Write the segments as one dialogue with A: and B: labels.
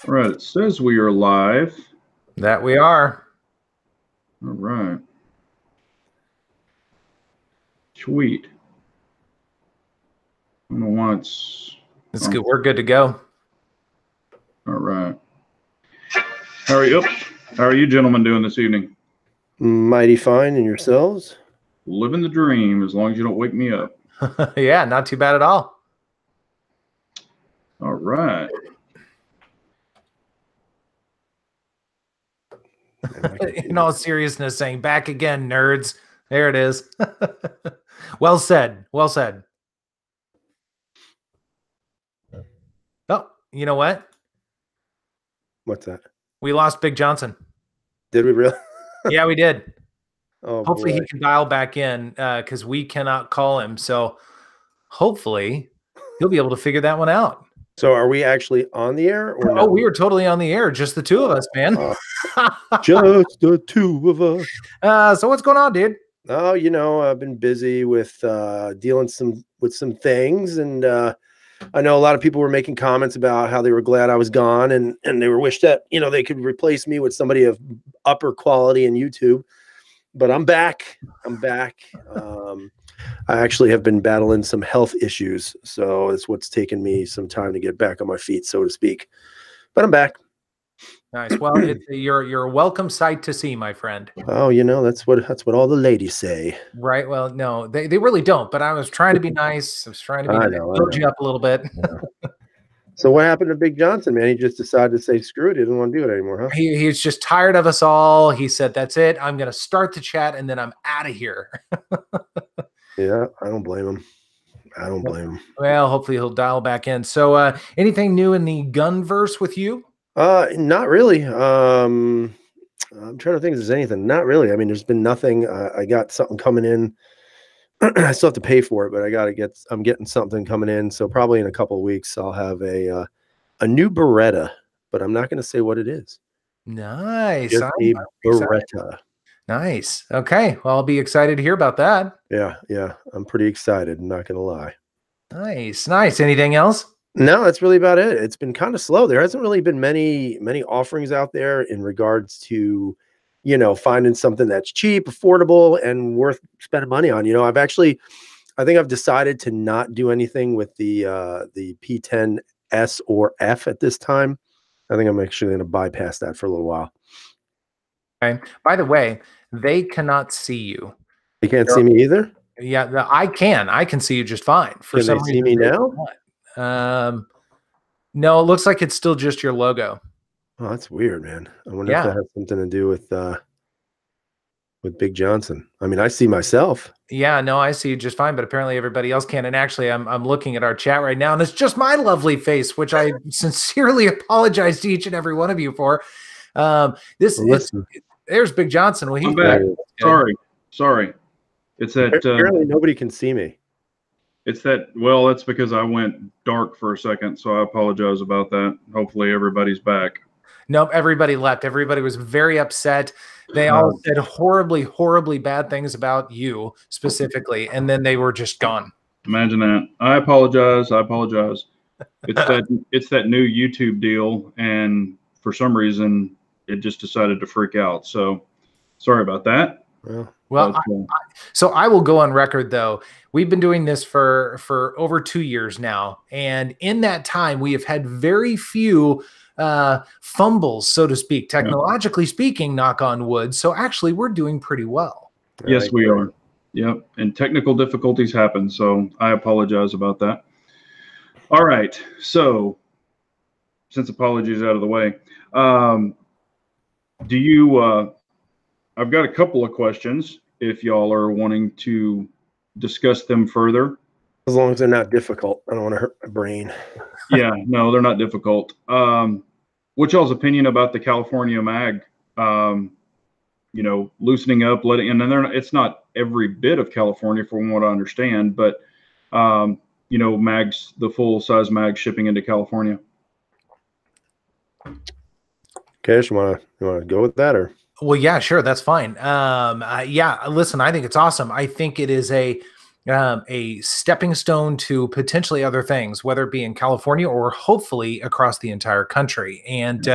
A: All right, it says we are live.
B: That we are.
A: All right. Sweet. I don't know why it's
B: good. We're good to go.
A: All right. How are you gentlemen doing this evening?
C: Mighty fine. And yourselves?
A: Living the dream, as long as you don't wake me up.
B: Yeah, not too bad at all.
A: All right.
B: In all seriousness, saying back again, nerds. There it is. Well said. Well said. Oh, you know what?
C: What's that?
B: We lost Big Johnson.
C: Did we really?
B: Yeah, we did.
C: Oh,
B: hopefully
C: boy.
B: He can dial back in because we cannot call him. So hopefully he'll be able to figure that one out.
C: So are we actually on the air? Or
B: no? We were totally on the air. Just the two of us, man.
C: Just the two of us.
B: So what's going on, dude?
C: Oh, you know, I've been busy with dealing with some things. And I know a lot of people were making comments about how they were glad I was gone. And they were wished that, you know, they could replace me with somebody of upper quality in YouTube. But I'm back. I actually have been battling some health issues, so it's what's taken me some time to get back on my feet, so to speak. But I'm back.
B: Nice. Well, you're a welcome sight to see, my friend.
C: Oh, you know, that's what all the ladies say.
B: Right. Well, no, they really don't. But I was trying to be nice. I was trying to be build you up a little bit.
C: Yeah. So what happened to Big Johnson, man? He just decided to say screw it. He didn't want to do it anymore, huh?
B: He's just tired of us all. He said, "That's it. I'm going to start the chat, and then I'm out of here."
C: Yeah, I don't blame him. I don't blame him.
B: Well, hopefully he'll dial back in. So anything new in the gunverse with you?
C: Not really. I'm trying to think if there's anything. Not really. I mean, there's been nothing. I got something coming in. I still have to pay for it, but I'm getting something coming in. So probably in a couple of weeks, I'll have a new Beretta, but I'm not going to say what it is.
B: Nice.
C: Just a Beretta.
B: Nice. Okay. Well, I'll be excited to hear about that.
C: Yeah. I'm pretty excited. I'm not going to lie.
B: Nice. Anything else?
C: No, that's really about it. It's been kind of slow. There hasn't really been many offerings out there in regards to, you know, finding something that's cheap, affordable, and worth spending money on. You know, I think I've decided to not do anything with the P10S or F at this time. I think I'm actually going to bypass that for a little while.
B: Okay. By the way, they cannot see you.
C: They can't see me either?
B: Yeah, I can see you just fine.
C: For some reason, see me now?
B: No, it looks like it's still just your logo.
C: Oh, that's weird, man. I wonder if that has something to do with Big Johnson. I mean, I see myself.
B: Yeah, no, I see you just fine, but apparently everybody else can. And actually, I'm looking at our chat right now, and it's just my lovely face, which I sincerely apologize to each and every one of you for. There's Big Johnson. Well,
A: I'm back. Sorry. It's that
C: apparently nobody can see me.
A: It's that. Well, that's because I went dark for a second, so I apologize about that. Hopefully, everybody's back.
B: Nope, everybody left. Everybody was very upset. They all said horribly bad things about you specifically, and then they were just gone.
A: Imagine that. I apologize. It's that new YouTube deal, and for some reason, it just decided to freak out. So, sorry about that.
B: Well, so I will go on record though. We've been doing this for over 2 years now, and in that time, we have had very few fumbles, so to speak, technologically speaking, knock on wood. So actually we're doing pretty well.
A: Yes, we are. Yep. And technical difficulties happen. So I apologize about that. All right. So since apologies out of the way, I've got a couple of questions if y'all are wanting to discuss them further.
C: As long as they're not difficult. I don't want to hurt my brain.
A: Yeah, no, they're not difficult. What's y'all's opinion about the California mag? You know, loosening up, and then it's not every bit of California from what I understand, but you know, mags, the full size mag shipping into California.
C: Cash, you want to go with that, or?
B: Well, yeah, sure, that's fine. Yeah, listen, I think it's awesome. I think it is a a stepping stone to potentially other things, whether it be in California or hopefully across the entire country. And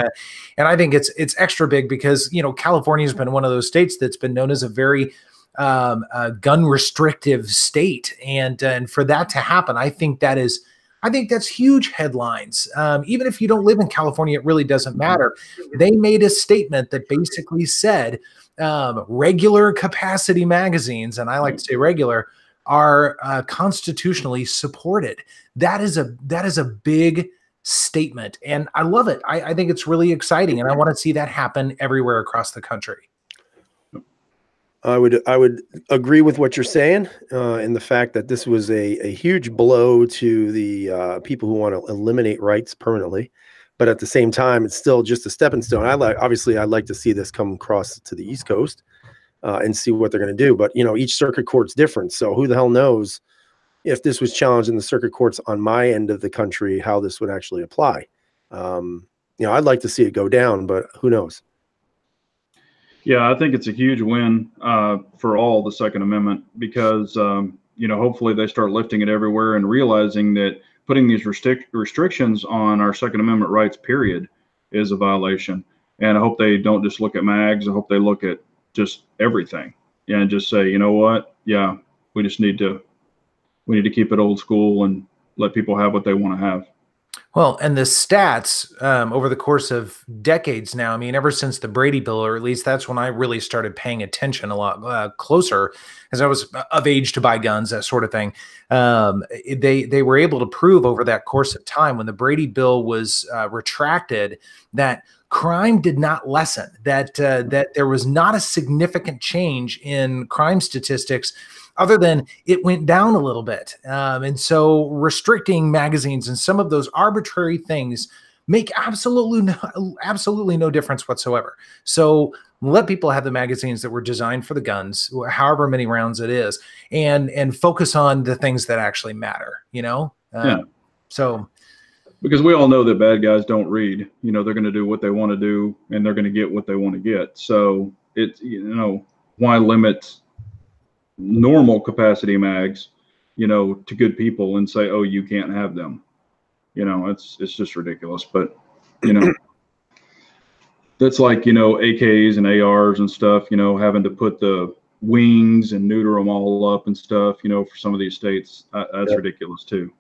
B: I think it's extra big because, you know, California has been one of those states that's been known as a very gun restrictive state, and for that to happen, I think that's huge headlines. Even if you don't live in California, it really doesn't matter. They made a statement that basically said regular capacity magazines, and I like to say regular, are constitutionally supported. That is a big statement, and I love it. I think it's really exciting, and I want to see that happen everywhere across the country.
C: I would agree with what you're saying in the fact that this was a huge blow to the people who want to eliminate rights permanently, but at the same time, it's still just a stepping stone. Obviously, I'd like to see this come across to the East Coast and see what they're going to do. But you know, each circuit court's different, so who the hell knows if this was challenged in the circuit courts on my end of the country, how this would actually apply. You know, I'd like to see it go down, but who knows?
A: Yeah, I think it's a huge win for all the Second Amendment because, you know, hopefully they start lifting it everywhere and realizing that putting these restrictions on our Second Amendment rights, period, is a violation. And I hope they don't just look at mags. I hope they look at just everything and just say, you know what? Yeah, we need to keep it old school and let people have what they want to have.
B: Well, and the stats over the course of decades now, I mean, ever since the Brady Bill, or at least that's when I really started paying attention a lot closer as I was of age to buy guns, that sort of thing. They were able to prove over that course of time when the Brady Bill was retracted that crime did not lessen, that there was not a significant change in crime statistics other than it went down a little bit. And so restricting magazines and some of those arbitrary things make absolutely no difference whatsoever. So let people have the magazines that were designed for the guns, however many rounds it is, and focus on the things that actually matter, you know? So
A: because we all know that bad guys don't read, you know, they're going to do what they want to do and they're going to get what they want to get. So it's, you know, why limit normal capacity mags, you know, to good people and say, oh, you can't have them. You know, it's just ridiculous. But, you know, that's like, you know, AKs and ARs and stuff, you know, having to put the wings and neuter them all up and stuff, you know, for some of these states, that's ridiculous too.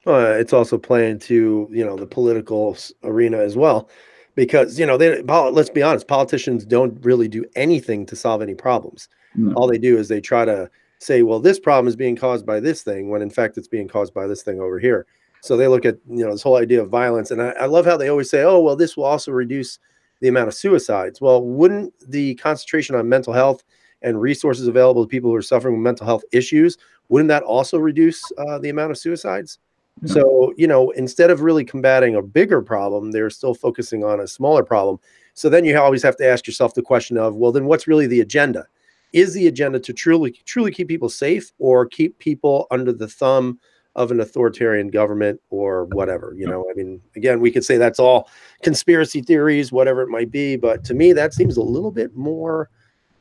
C: It's also playing to, you know, the political arena as well, because, you know, let's be honest, politicians don't really do anything to solve any problems. No. All they do is they try to say, well, this problem is being caused by this thing, when in fact it's being caused by this thing over here. So they look at, you know, this whole idea of violence. And I love how they always say, oh, well, this will also reduce the amount of suicides. Well, wouldn't the concentration on mental health and resources available to people who are suffering with mental health issues, wouldn't that also reduce the amount of suicides? Yeah. So, you know, instead of really combating a bigger problem, they're still focusing on a smaller problem. So then you always have to ask yourself the question of, well, then what's really the agenda? Is the agenda to truly keep people safe, or keep people under the thumb of an authoritarian government or whatever? You know, I mean, again, we could say that's all conspiracy theories, whatever it might be. But to me, that seems a little bit more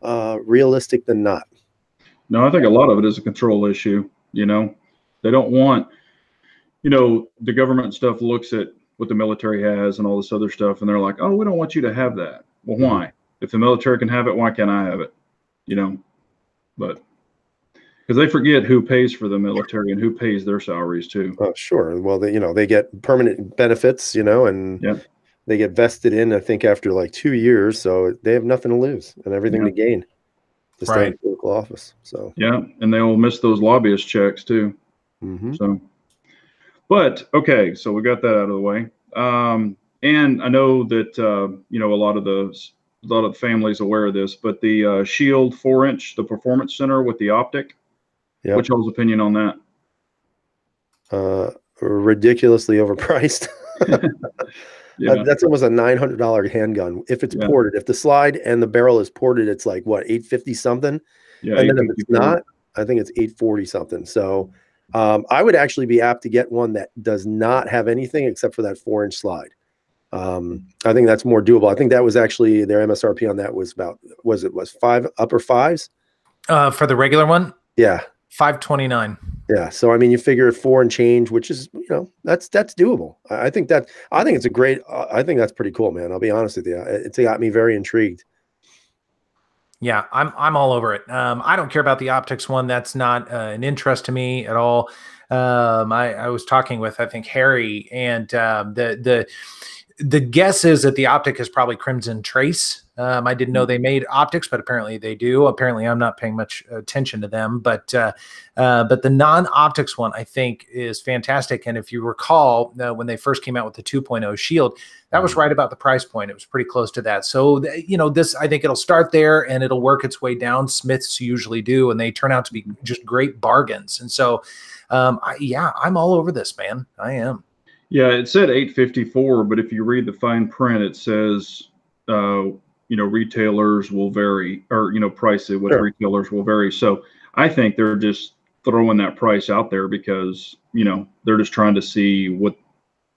C: realistic than not.
A: No, I think a lot of it is a control issue. You know, they don't want, you know, the government stuff looks at what the military has and all this other stuff, and they're like, oh, we don't want you to have that. Well, why? If the military can have it, why can't I have it? You know, but because they forget who pays for the military and who pays their salaries too.
C: Oh, sure. Well, they, you know, they get permanent benefits, you know, and they get vested in, I think, after like 2 years. So they have nothing to lose and everything to gain to stay in political office. So,
A: and they will miss those lobbyist checks too. So, but okay, so we got that out of the way. And I know that, you know, a lot of the families aware of this, but the Shield 4-inch, the Performance Center with the optic, what's y'all's opinion on that?
C: Ridiculously overpriced. That's almost a $900 handgun if it's ported. If the slide and the barrel is ported, it's like what, $850 something. And then if it's not, I think it's $840 something. So I would actually be apt to get one that does not have anything except for that 4-inch slide. I think that's more doable. I think that was actually their MSRP on that was about, was 5 upper fives
B: for the regular one?
C: Yeah.
B: 529.
C: Yeah. So I mean, you figure 4 and change, which is, you know, that's doable. I think it's a great. I think that's pretty cool, man. I'll be honest with you. It's got me very intrigued.
B: Yeah, I'm all over it. I don't care about the optics one. That's not an interest to me at all. I was talking with, I think, Harry, and the guess is that the optic is probably Crimson Trace. I didn't know they made optics, but apparently they do. Apparently, I'm not paying much attention to them, but the non-optics one I think is fantastic. And if you recall, when they first came out with the 2.0 Shield, that was right about the price point. It was pretty close to that. So you know, this, I think it'll start there and it'll work its way down. Smiths usually do, and they turn out to be just great bargains. And so, yeah, I'm all over this, man. I am.
A: Yeah, it said 854, but if you read the fine print, it says, you know, retailers will vary, or, you know, price it with retailers will vary. So I think they're just throwing that price out there because, you know, they're just trying to see what,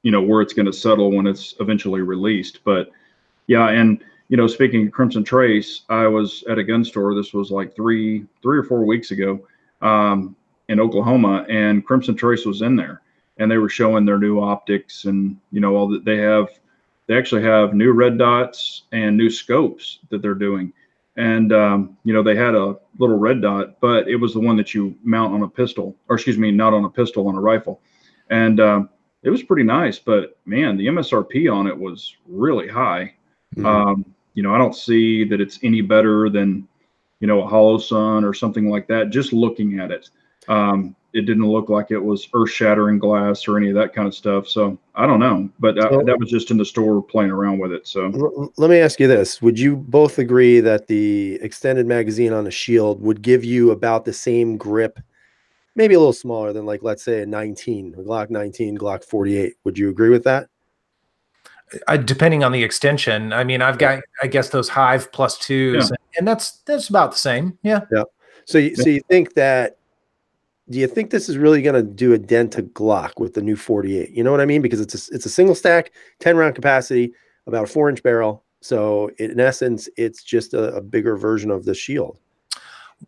A: you know, where it's going to settle when it's eventually released. But yeah, and, you know, speaking of Crimson Trace, I was at a gun store. This was like three or 4 weeks ago, in Oklahoma, and Crimson Trace was in there. And they were showing their new optics and, you know, all that they actually have new red dots and new scopes that they're doing. And, you know, they had a little red dot, but it was the one that you mount on a pistol, or excuse me, not on a pistol, on a rifle. And it was pretty nice, but man, the MSRP on it was really high. Mm-hmm. You know, I don't see that it's any better than, you know, a Hollow Sun or something like that. Just looking at it. It didn't look like it was earth-shattering glass or any of that kind of stuff. So I don't know, but that was just in the store playing around with it. So
C: let me ask you this. Would you both agree that the extended magazine on a Shield would give you about the same grip, maybe a little smaller than, like, let's say a Glock 19, Glock 48? Would you agree with that?
B: Depending on the extension. I mean, I've got, I guess, those Hive +2s, and that's about the same. Yeah.
C: Yeah. So you think that, do you think this is really going to do a dent to Glock with the new 48? You know what I mean? Because it's a single stack, 10-round capacity, about a 4-inch barrel. So in essence, it's just a bigger version of the Shield.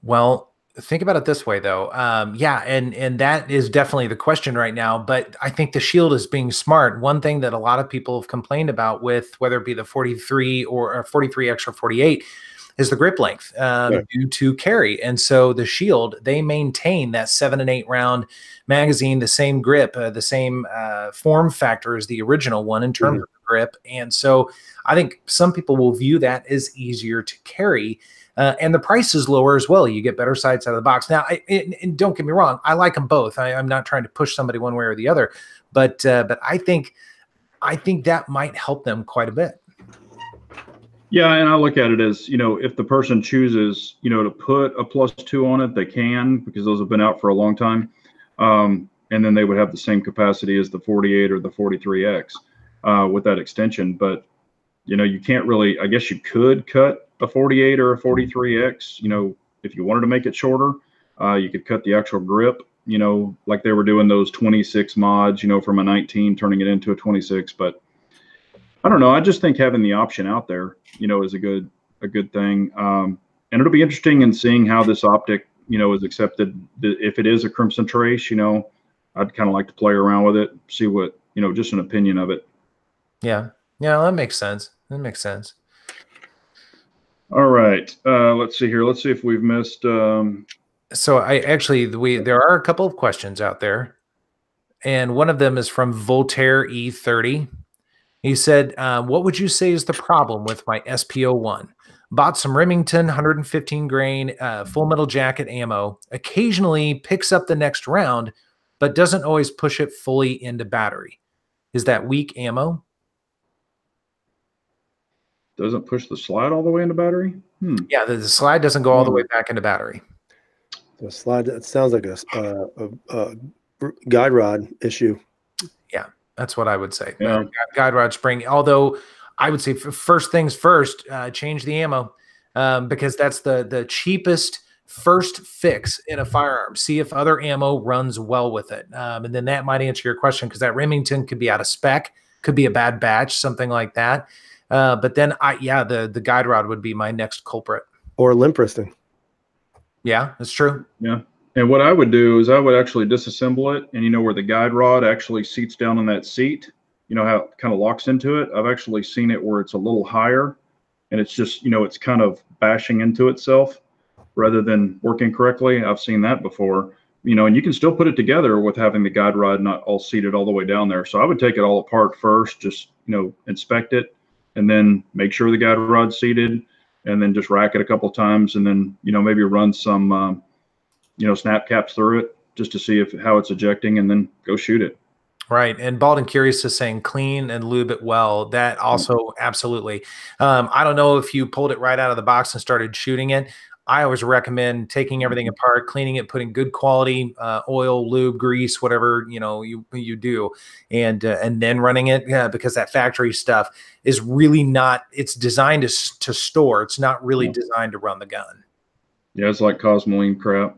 B: Well, think about it this way, though. Yeah, and that is definitely the question right now. But I think the Shield is being smart. One thing that a lot of people have complained about, with whether it be the 43 or 43X or 48, is the grip length due to carry. And so the Shield, they maintain that 7 and 8 round magazine, the same grip, the same form factor as the original one in terms of the grip. And so I think some people will view that as easier to carry. And the price is lower as well. You get better sights out of the box. Now, and don't get me wrong, I like them both. I'm not trying to push somebody one way or the other, but I think that might help them quite a bit.
A: Yeah, and I look at it as, you know, if the person chooses, you know, to put a +2 on it, they can, because those have been out for a long time. And then they would have the same capacity as the 48 or the 43X with that extension. But, you know, you can't really, I guess you could cut a 48 or a 43X, you know, if you wanted to make it shorter. You could cut the actual grip, you know, like they were doing those 26 mods, you know, from a 19, turning it into a 26. But I don't know. I just think having the option out there, you know, is a good thing. And it'll be interesting in seeing how this optic, you know, is accepted. If it is a Crimson Trace, you know, I'd kind of like to play around with it, see what, you know, just an opinion of it.
B: Yeah. Yeah, that makes sense. That makes sense.
A: All right. Let's see here. Let's see if we've missed.
B: So there are a couple of questions out there, and one of them is from Voltaire E30. He said, what would you say is the problem with my SP01? Bought some Remington 115 grain full metal jacket ammo, occasionally picks up the next round, but doesn't always push it fully into battery. Is that weak ammo?
A: Doesn't push the slide all the way into battery?
B: Yeah, the slide doesn't go all the way back into battery.
C: The slide, it sounds like a guide rod issue.
B: Yeah, that's what I would say.
A: Yeah.
B: Guide rod spring. Although I would say first things first, change the ammo, because that's the cheapest first fix in a firearm. See if other ammo runs well with it, and then that might answer your question, because that Remington could be out of spec, could be a bad batch, something like that. But then the guide rod would be my next culprit.
C: Or limp wristing.
B: Yeah, that's true.
A: Yeah. And what I would do is I would actually disassemble it, and you know where the guide rod actually seats down on that seat, you know how it kind of locks into it. I've actually seen it where it's a little higher, and it's just, you know, it's kind of bashing into itself rather than working correctly. I've seen that before, you know, and you can still put it together with having the guide rod not all seated all the way down there. So I would take it all apart first, just, you know, inspect it, and then make sure the guide rod's seated, and then just rack it a couple of times, and then, you know, maybe run some, you know, snap caps through it just to see how it's ejecting, and then go shoot it.
B: Right. And Bald and Curious is saying clean and lube it well. That also absolutely. I don't know if you pulled it right out of the box and started shooting it. I always recommend taking everything apart, cleaning it, putting good quality oil, lube, grease, whatever you know you do, and then running it, because that factory stuff is really not. It's designed to store. It's not really designed to run the gun.
A: Yeah, it's like Cosmoline crap.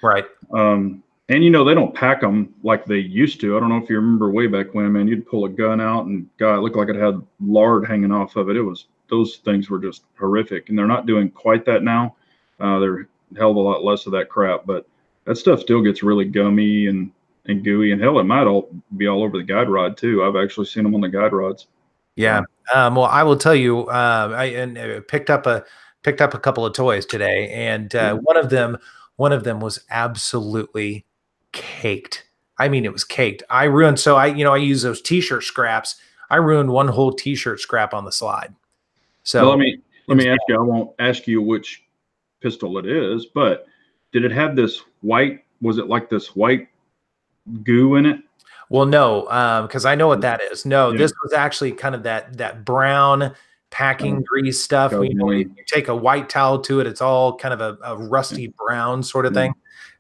B: Right.
A: And, you know, they don't pack them like they used to. I don't know if you remember way back when, man, you'd pull a gun out and, God, it looked like it had lard hanging off of it. Those things were just horrific. And they're not doing quite that now. They're a hell of a lot less of that crap. But that stuff still gets really gummy and gooey. And, hell, it might all be all over the guide rod, too. I've actually seen them on the guide rods.
B: Yeah. Well, I will tell you, I picked up a couple of toys today, and one of them was absolutely caked. I mean, it was caked. I use those t-shirt scraps. I ruined one whole t-shirt scrap on the slide. So
A: well, let me ask you, I won't ask you which pistol it is, but did it have this white, was it like this white goo in it?
B: Well, no, because I know what that is. No, this was actually kind of that brown packing grease stuff. You take a white towel to it, it's all kind of a rusty brown sort of thing.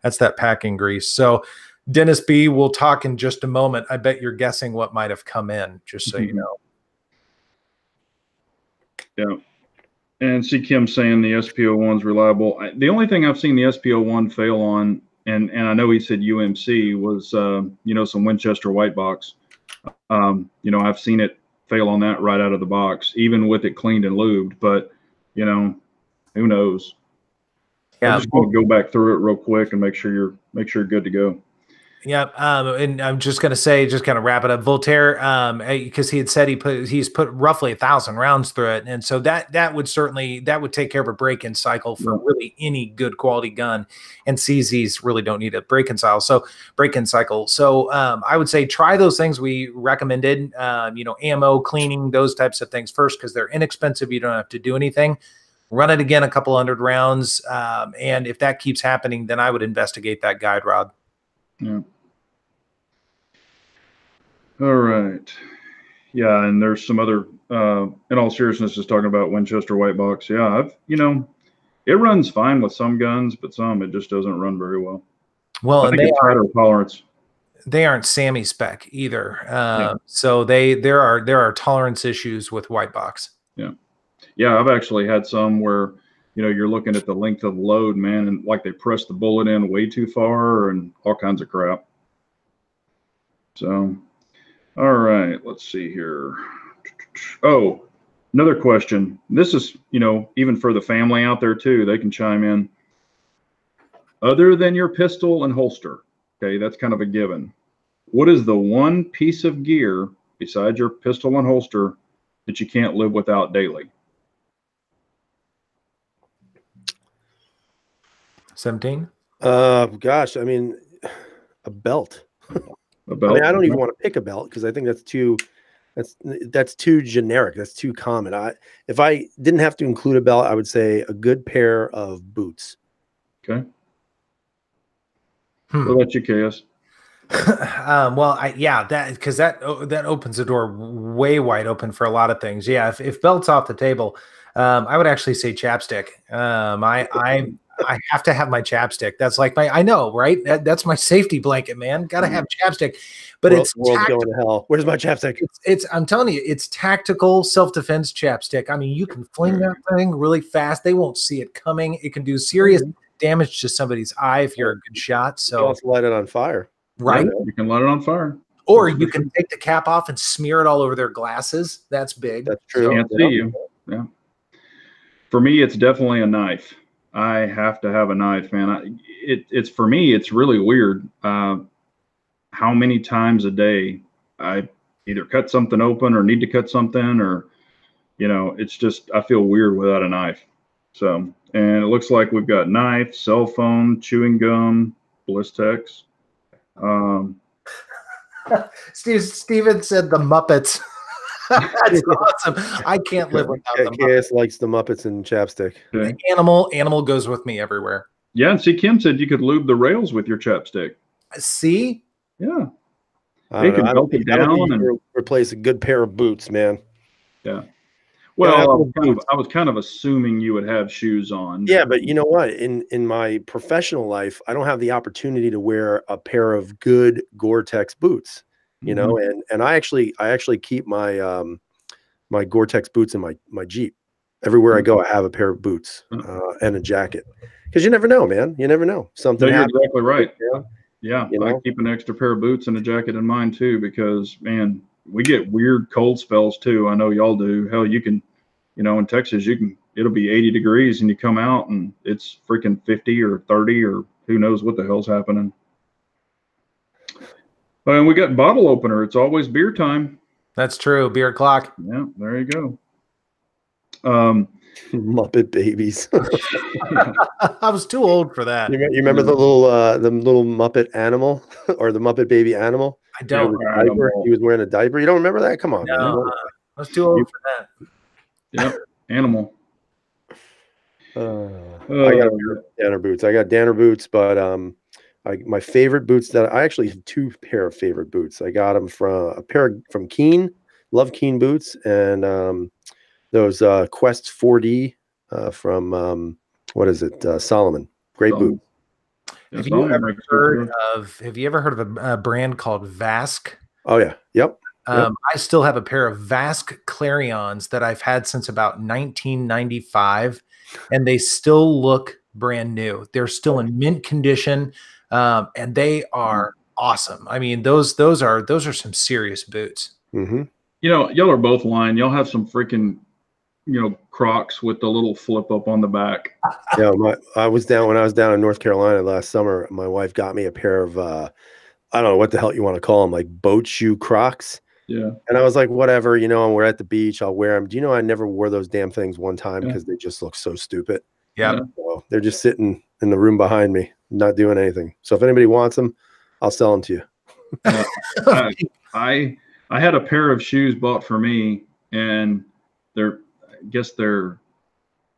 B: That's that packing grease. So Dennis B, we'll talk in just a moment. I bet you're guessing what might have come in, just so you know.
A: Yeah. And see Kim saying the SP01's reliable. The only thing I've seen the SP01 fail on, and I know he said UMC, was, you know, some Winchester white box. You know, I've seen it fail on that right out of the box, even with it cleaned and lubed. But, you know, who knows? Yeah, I'm just going to go back through it real quick and make sure you're good to go.
B: Yeah, and I'm just going to say, just kind of wrap it up. Voltaire, because he had said he's put roughly 1,000 rounds through it, and so that would take care of a break-in cycle for really any good quality gun. And CZs really don't need a break-in cycle. So I would say try those things we recommended. You know, ammo, cleaning, those types of things first, because they're inexpensive. You don't have to do anything. Run it again a couple hundred rounds, and if that keeps happening, then I would investigate that guide rod.
A: Yeah. All right. Yeah, and there's some other, in all seriousness, just talking about Winchester white box. Yeah, you know, it runs fine with some guns, but some it just doesn't run very well.
B: Well,
A: I think it's tighter tolerance.
B: They aren't SAMI spec either, so there are tolerance issues with white box.
A: Yeah, yeah, I've actually had some where, you know, you're looking at the length of the load, man, and like they press the bullet in way too far and all kinds of crap. So, all right, let's see here. Oh, another question. This is, you know, even for the family out there too, they can chime in. Other than your pistol and holster, okay, that's kind of a given. What is the one piece of gear besides your pistol and holster that you can't live without daily?
B: 17?
C: Gosh, I mean, a belt.
A: A belt?
C: I mean, I don't even want to pick a belt because I think that's too generic. That's too common. If I didn't have to include a belt, I would say a good pair of boots.
A: Okay. What about you, KS?
B: Well, because that opens the door way wide open for a lot of things. Yeah, if belt's off the table, I would actually say chapstick. I have to have my chapstick. That's like I know, right? That's my safety blanket, man. Got to have chapstick. But it's
C: world's going to hell. Where's my chapstick?
B: I'm telling you, it's tactical self-defense chapstick. I mean, you can fling that thing really fast. They won't see it coming. It can do serious damage to somebody's eye if you're a good shot. So
C: let's light it on fire.
B: Right.
A: Yeah, you can light it on fire.
B: Or you can take the cap off and smear it all over their glasses. That's big.
C: That's true.
A: Can't see you. Yeah. For me, it's definitely a knife. I have to have a knife, man. It's for me, it's really weird. How many times a day I either cut something open or need to cut something, or, it's just, I feel weird without a knife. So, and it looks like we've got knife, cell phone, chewing gum, Blistex.
B: Steven said the Muppets. That's awesome. I can't live without them.
C: KS likes the Muppets and chapstick.
A: Okay.
B: Animal goes with me everywhere.
A: Yeah, and see, Kim said you could lube the rails with your chapstick.
B: See?
A: Yeah.
C: I don't think you replace a good pair of boots, man.
A: Yeah. Well, I was kind of assuming you would have shoes on.
C: Yeah, but you know what? In my professional life, I don't have the opportunity to wear a pair of good Gore-Tex boots. You know, and I actually keep my my Gore-Tex boots in my Jeep. Everywhere I go, I have a pair of boots and a jacket, because you never know, man. You never know. Something.
A: No, you're exactly right.
C: Yeah,
A: I keep an extra pair of boots and a jacket in mine too, because man, we get weird cold spells too. I know y'all do. Hell, you can, in Texas, it'll be 80 degrees and you come out and it's freaking 50 or 30 or who knows what the hell's happening. And we got bottle opener. It's always beer time.
B: That's true. Beer o'clock.
A: Yeah, there you go.
C: Muppet babies.
B: I was too old for that.
C: You remember the little Muppet animal or the Muppet baby animal?
B: I don't.
C: He was wearing a diaper. You don't remember that? Come on.
B: No, I was too old for that.
A: Yep, animal.
C: I got Danner boots. I got Danner boots, but my favorite boots I actually have two pair of favorite boots. I got them from Keen. Love Keen boots, and those Quest 4D from what is it? Solomon. Great boot.
B: Have you ever heard of a brand called Vask?
C: Oh yeah. Yep.
B: I still have a pair of Vask Clarions that I've had since about 1995, and they still look brand new. They're still in mint condition, and they are awesome. I mean, those are some serious boots.
C: Mm-hmm.
A: Y'all are both lying. Y'all have some freaking, Crocs with the little flip up on the back.
C: Yeah, when I was down in North Carolina last summer, my wife got me a pair of I don't know what the hell you want to call them, like boat shoe Crocs.
A: Yeah.
C: And I was like, whatever, we're at the beach, I'll wear them. Do you know I never wore those damn things one time because they just look so stupid.
B: Yeah.
C: So they're just sitting in the room behind me, not doing anything. So if anybody wants them, I'll sell them to you.
A: I had a pair of shoes bought for me, and I guess they're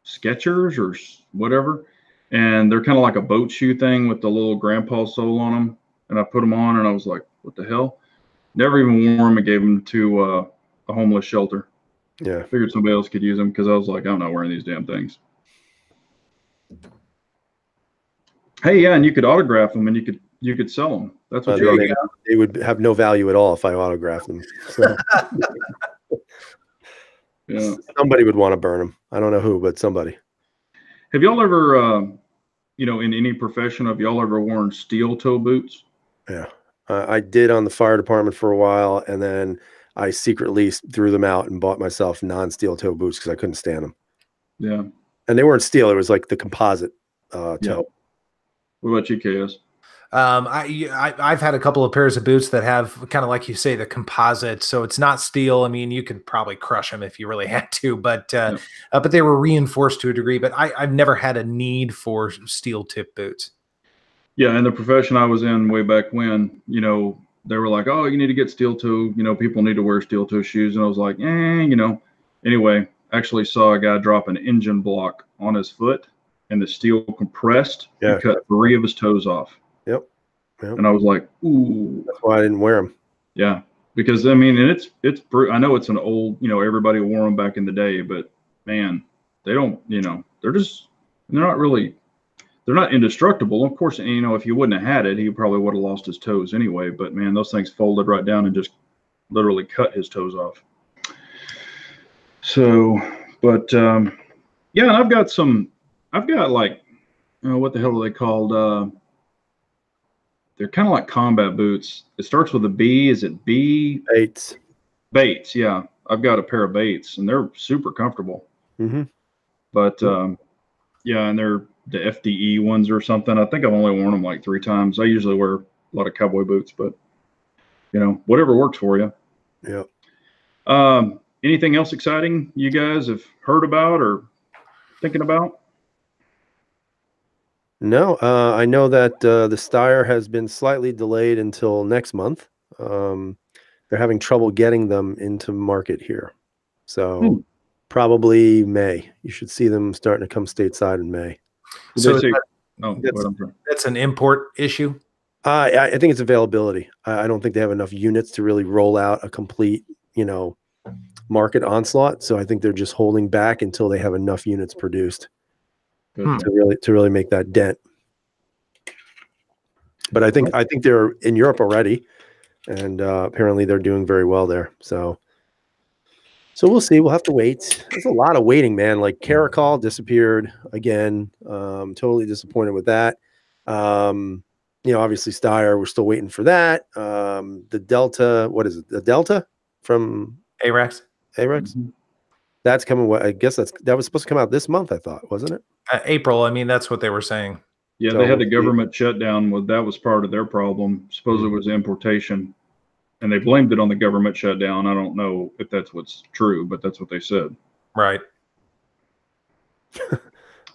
A: Skechers or whatever, and they're kind of like a boat shoe thing with the little grandpa sole on them. And I put them on, and I was like, "What the hell?" Never even wore them and gave them to a homeless shelter.
C: Yeah,
A: figured somebody else could use them because I was like, I'm not wearing these damn things. Hey, yeah, and you could autograph them, and you could sell them. That's what
C: they would have no value at all if I autographed them. So.
A: Yeah,
C: somebody would want to burn them. I don't know who, but somebody.
A: Have y'all ever, in any profession, have y'all ever worn steel toe boots?
C: Yeah, I did on the fire department for a while, and then I secretly threw them out and bought myself non-steel toe boots because I couldn't stand them.
A: Yeah,
C: and they weren't steel; it was like the composite toe.
A: Yeah. What about you, KS?
B: I've had a couple of pairs of boots that have kind of, like you say, the composite. So it's not steel. I mean, you could probably crush them if you really had to, but they were reinforced to a degree. But I've never had a need for steel tip boots.
A: Yeah, in the profession I was in way back when, they were like, "Oh, you need to get steel toe. People need to wear steel toe shoes." And I was like, Anyway, actually saw a guy drop an engine block on his foot, and the steel compressed and cut 3 of his toes off.
C: Yep.
A: And I was like, ooh.
C: That's why I didn't wear them.
A: Yeah. Because, I mean, and I know it's an old, everybody wore them back in the day, but man, they don't, they're not indestructible. Of course, if you wouldn't have had it, he probably would have lost his toes anyway. But man, those things folded right down and just literally cut his toes off. So, but yeah, I've got like, what the hell are they called? They're kind of like combat boots. It starts with a B. Is it B?
C: Bates.
A: Bates, yeah. I've got a pair of Bates, and they're super comfortable.
C: Mm-hmm.
A: But yeah, and the FDE ones or something. I think I've only worn them like 3 times. I usually wear a lot of cowboy boots, but you know, whatever works for you.
C: Yeah.
A: Anything else exciting you guys have heard about or thinking about?
C: No, I know that the Steyr has been slightly delayed until next month. They're having trouble getting them into market here. So probably May. You should see them starting to come stateside in May.
B: So
A: that's
B: an import issue?
C: I think it's availability. I don't think they have enough units to really roll out a complete, you know, market onslaught. So I think they're just holding back until they have enough units produced to really make that dent. But I think they're in Europe already, and apparently they're doing very well there. So we'll see. We'll have to wait. There's a lot of waiting, man. Like Caracol disappeared again. Totally disappointed with that. You know, obviously Steyr, we're still waiting for that. The Delta, what is it? The Delta from
B: AREX?
C: Mm-hmm. That's coming. I guess that was supposed to come out this month, I thought, wasn't it?
B: April. I mean, that's what they were saying.
A: Yeah, so they had the government shutdown. That was part of their problem. Supposedly it was importation, and they blamed it on the government shutdown. I don't know if that's what's true, but that's what they said.
B: Right.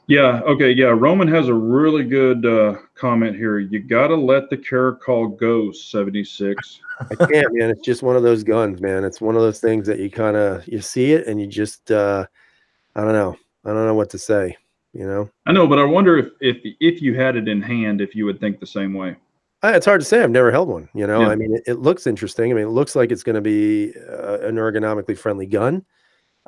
A: Yeah. Okay. Yeah. Roman has a really good comment here. You got to let the Caracol go, 76.
C: I can't, man. It's just one of those guns, man. It's one of those things that you see it and you just, I don't know. I don't know what to say, you know?
A: I know, but I wonder if you had it in hand, if you would think the same way.
C: It's hard to say. I've never held one, you know? Yeah. I mean, it looks interesting. I mean, it looks like it's going to be an ergonomically friendly gun.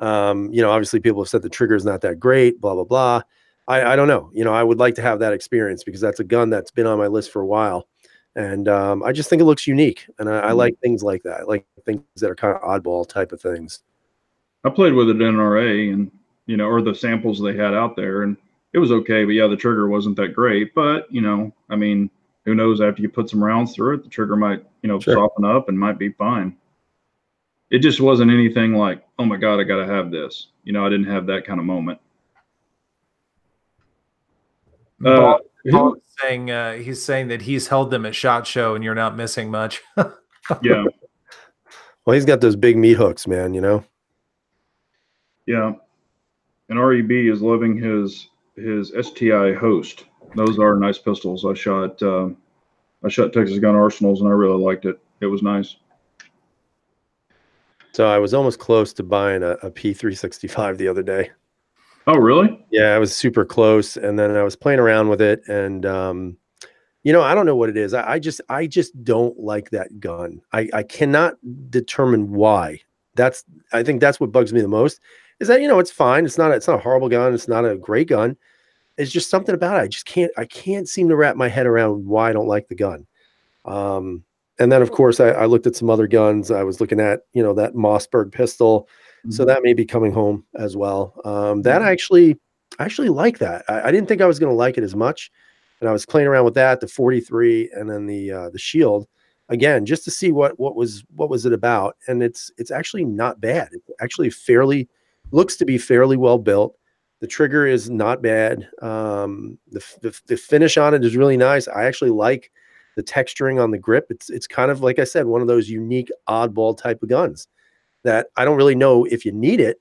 C: You know, obviously people have said the trigger is not that great, blah, blah, blah. I don't know. You know, I would like to have that experience because that's a gun that's been on my list for a while. And I just think it looks unique. And I like things like that. I like things that are kind of oddball type of things.
A: I played with it in NRA and, you know, or the samples they had out there, and it was okay. But yeah, the trigger wasn't that great. But, you know, I mean, who knows, after you put some rounds through it, the trigger might, you know, soften up and might be fine. It just wasn't anything like, oh my God, I got to have this. You know, I didn't have that kind of moment.
B: Paul is saying he's saying that he's held them at SHOT Show and you're not missing much.
A: Yeah.
C: Well, he's got those big meat hooks, man, you know?
A: Yeah. And REB is loving his STI Host. Those are nice pistols. I shot Texas Gun Arsenals and I really liked it. It was nice.
C: So I was almost close to buying a P365 the other day.
A: Oh, really?
C: Yeah, I was super close. And then I was playing around with it. And, you know, I don't know what it is. I just don't like that gun. I cannot determine why. I think that's what bugs me the most is that, you know, it's fine. It's not a horrible gun. It's not a great gun. It's just something about it. I can't seem to wrap my head around why I don't like the gun. And then of course I looked at some other guns. I was looking at, you know, that Mossberg pistol. So that may be coming home as well. That I actually like that. I didn't think I was going to like it as much. And I was playing around with that, the 43 and then the Shield again, just to see what was it about. And it's actually not bad. It's actually looks to be fairly well built. The trigger is not bad. The finish on it is really nice. I actually like the texturing on the grip. It's kind of, like I said, one of those unique oddball type of guns that I don't really know if you need it,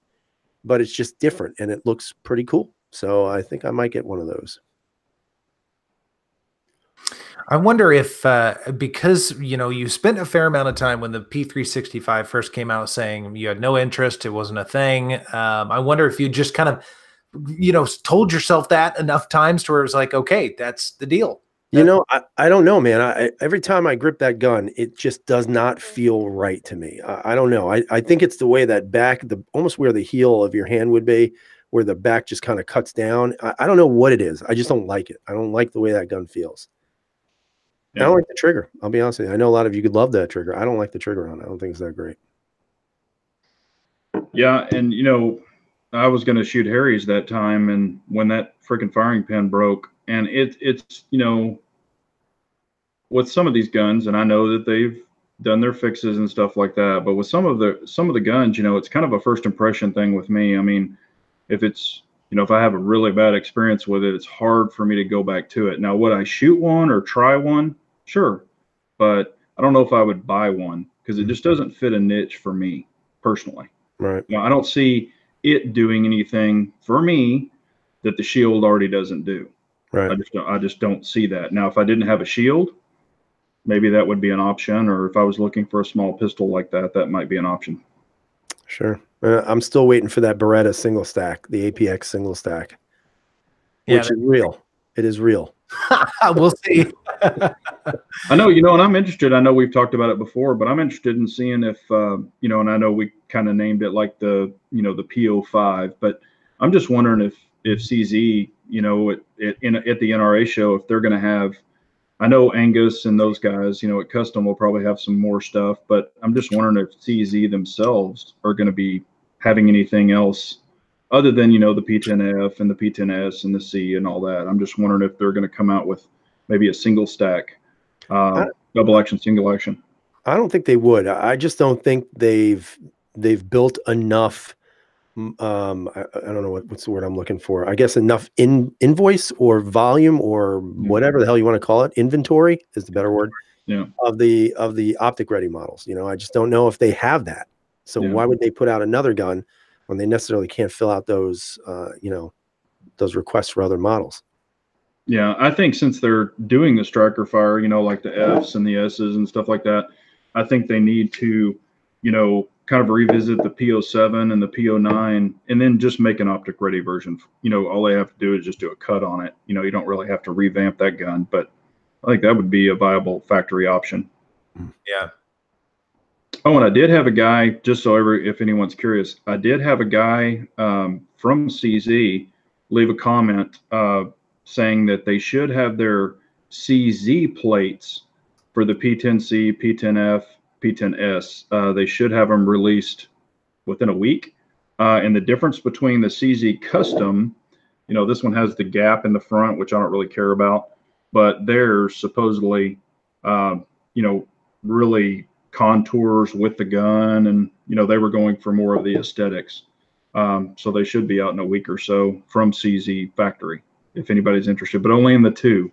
C: but it's just different and it looks pretty cool. So I think I might get one of those.
B: I wonder if, because, you know, you spent a fair amount of time when the P365 first came out saying you had no interest, it wasn't a thing. I wonder if you just kind of, you know, told yourself that enough times to where it was like, okay, that's the deal.
C: You know, I don't know, man. Every time I grip that gun, it just does not feel right to me. I don't know. I think it's the way that back, almost where the heel of your hand would be, where the back just kind of cuts down. I don't know what it is. I just don't like it. I don't like the way that gun feels. Yeah. I don't like the trigger. I'll be honest with you. I know a lot of you could love that trigger. I don't like the trigger on it. I don't think it's that great.
A: Yeah, and you know, I was going to shoot Harry's that time, and when that freaking firing pin broke, and it's you know, with some of these guns, and I know that they've done their fixes and stuff like that, but with some of the guns, you know, it's kind of a first impression thing with me. I mean, if it's if I have a really bad experience with it, it's hard for me to go back to it. Now, would I shoot one or try one? Sure. But I don't know if I would buy one because it just doesn't fit a niche for me personally.
C: Right.
A: I don't see it doing anything for me that the Shield already doesn't do.
C: Right.
A: I just don't see that. Now, if I didn't have a Shield, maybe that would be an option. Or if I was looking for a small pistol like that, that might be an option.
C: Sure. I'm still waiting for that Beretta single stack, the APX single stack, which is real. It is real.
B: We'll see.
A: I know, and I'm interested. I know we've talked about it before, but I'm interested in seeing if, and I know we kind of named it like the PO5, but I'm just wondering if CZ, at the NRA show, if they're going to have, I know Angus and those guys, at Custom will probably have some more stuff, but I'm just wondering if CZ themselves are going to be having anything else other than, the P10F and the P10S and the C and all that. I'm just wondering if they're going to come out with maybe a single stack, double action, single action.
C: I don't think they would. I just don't think they've built enough. I don't know what's the word I'm looking for. I guess enough invoice or volume or whatever the hell you want to call it. Inventory is the better word.
A: Yeah.
C: Of the optic ready models. I just don't know if they have that. So why would they put out another gun when they necessarily can't fill out those those requests for other models?
A: Yeah, I think since they're doing the striker fire, like the Fs and the S's and stuff like that, I think they need to, kind of revisit the PO7 and the PO9 and then just make an optic ready version. All they have to do is just do a cut on it. You don't really have to revamp that gun, but I think that would be a viable factory option.
B: Yeah.
A: Oh, and I did have a guy, just so if anyone's curious, I did have a guy from CZ leave a comment saying that they should have their CZ plates for the P10C, P10F, P10S. They should have them released within a week. And the difference between the CZ Custom, this one has the gap in the front, which I don't really care about, but theirs supposedly, really contours with the gun, and they were going for more of the aesthetics. So they should be out in a week or so from CZ factory if anybody's interested, but only in the two,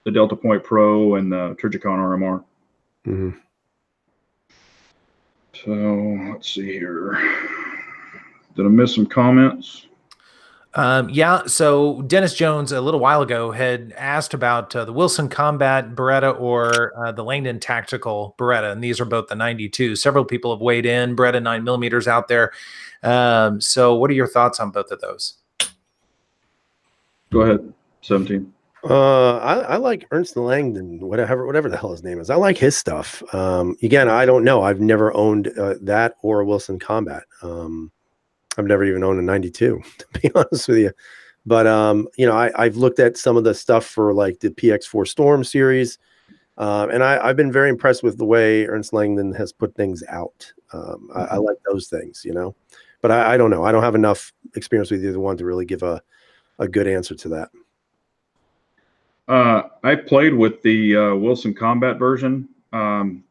A: the Delta Point Pro and the Trijicon RMR.
C: Mm-hmm.
A: So let's see here. Did I miss some comments?
B: Yeah. So Dennis Jones a little while ago had asked about the Wilson Combat Beretta or the Langdon Tactical Beretta, and these are both the 92. Several people have weighed in. Beretta 9mm out there. So what are your thoughts on both of those?
A: Go ahead, 17.
C: I like Ernst Langdon, whatever the hell his name is. I like his stuff. Again, I don't know. I've never owned that or a Wilson Combat. I've never even owned a 92, to be honest with you. But I've looked at some of the stuff for like the PX4 Storm series, and I've been very impressed with the way Ernst Langdon has put things out. I like those things, But I don't know. I don't have enough experience with either one to really give a good answer to that.
A: I played with the Wilson Combat version, and